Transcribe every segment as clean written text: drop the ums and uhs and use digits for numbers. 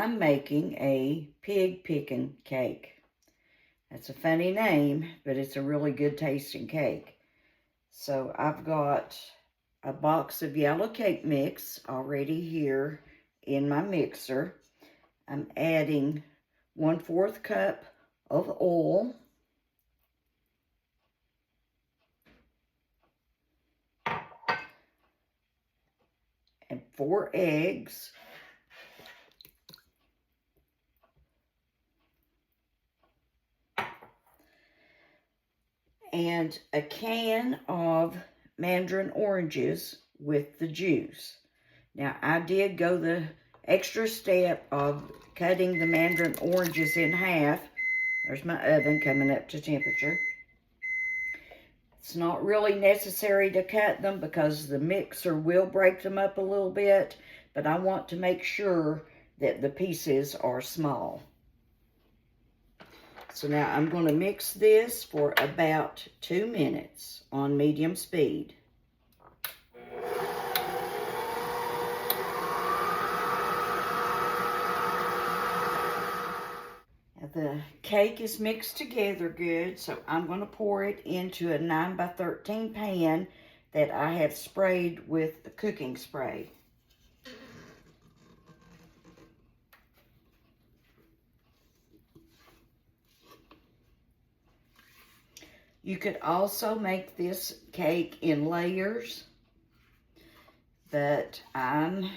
I'm making a pig pickin' cake. That's a funny name, but it's a really good tasting cake. So I've got a box of yellow cake mix already here in my mixer. I'm adding 1/4 cup of oil. And 4 eggs. And a can of mandarin oranges with the juice. Now, I did go the extra step of cutting the mandarin oranges in half. There's my oven coming up to temperature. It's not really necessary to cut them because the mixer will break them up a little bit, but I want to make sure that the pieces are small. So now I'm going to mix this for about 2 minutes on medium speed. Now the cake is mixed together good, so I'm going to pour it into a 9x13 pan that I have sprayed with the cooking spray. You could also make this cake in layers, but I'm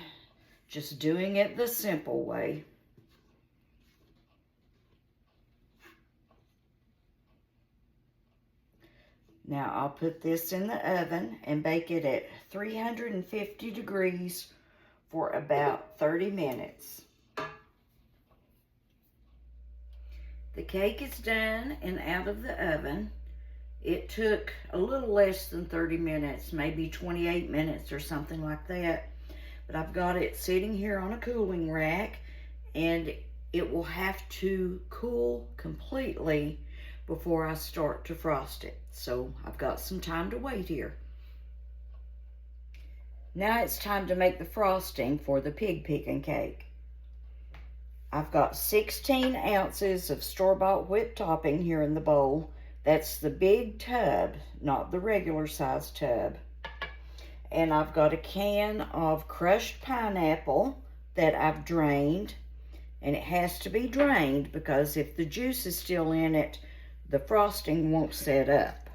just doing it the simple way. Now I'll put this in the oven and bake it at 350 degrees for about 30 minutes. The cake is done and out of the oven. It took a little less than 30 minutes, maybe 28 minutes or something like that. But I've got it sitting here on a cooling rack, and it will have to cool completely before I start to frost it. So I've got some time to wait here. Now it's time to make the frosting for the pig pickin' cake. I've got 16 ounces of store-bought whipped topping here in the bowl. That's the big tub, not the regular size tub. And I've got a can of crushed pineapple that I've drained. And it has to be drained because if the juice is still in it, the frosting won't set up.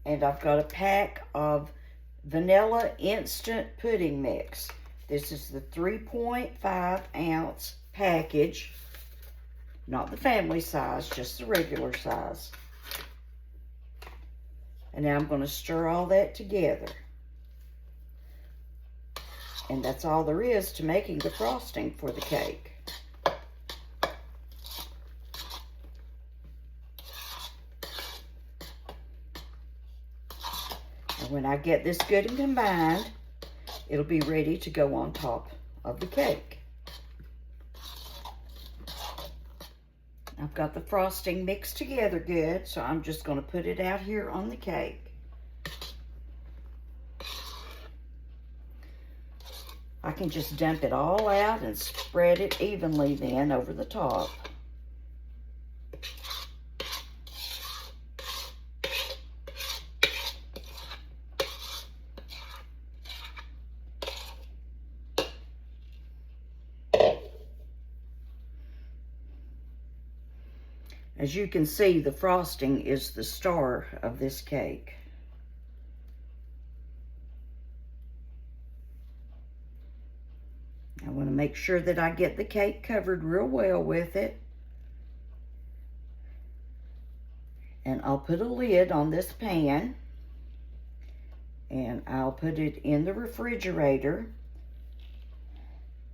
And I've got a pack of vanilla instant pudding mix. This is the 3.5 ounce package. Not the family size, just the regular size. And now I'm going to stir all that together. And that's all there is to making the frosting for the cake. And when I get this good and combined, it'll be ready to go on top of the cake. I've got the frosting mixed together good, so I'm just going to put it out here on the cake. I can just dump it all out and spread it evenly then over the top. As you can see, the frosting is the star of this cake. I want to make sure that I get the cake covered real well with it. And I'll put a lid on this pan. And I'll put it in the refrigerator.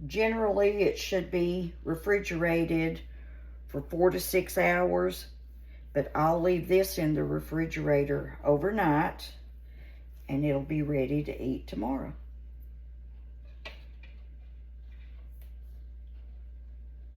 Generally, it should be refrigerated for 4 to 6 hours, but I'll leave this in the refrigerator overnight and it'll be ready to eat tomorrow.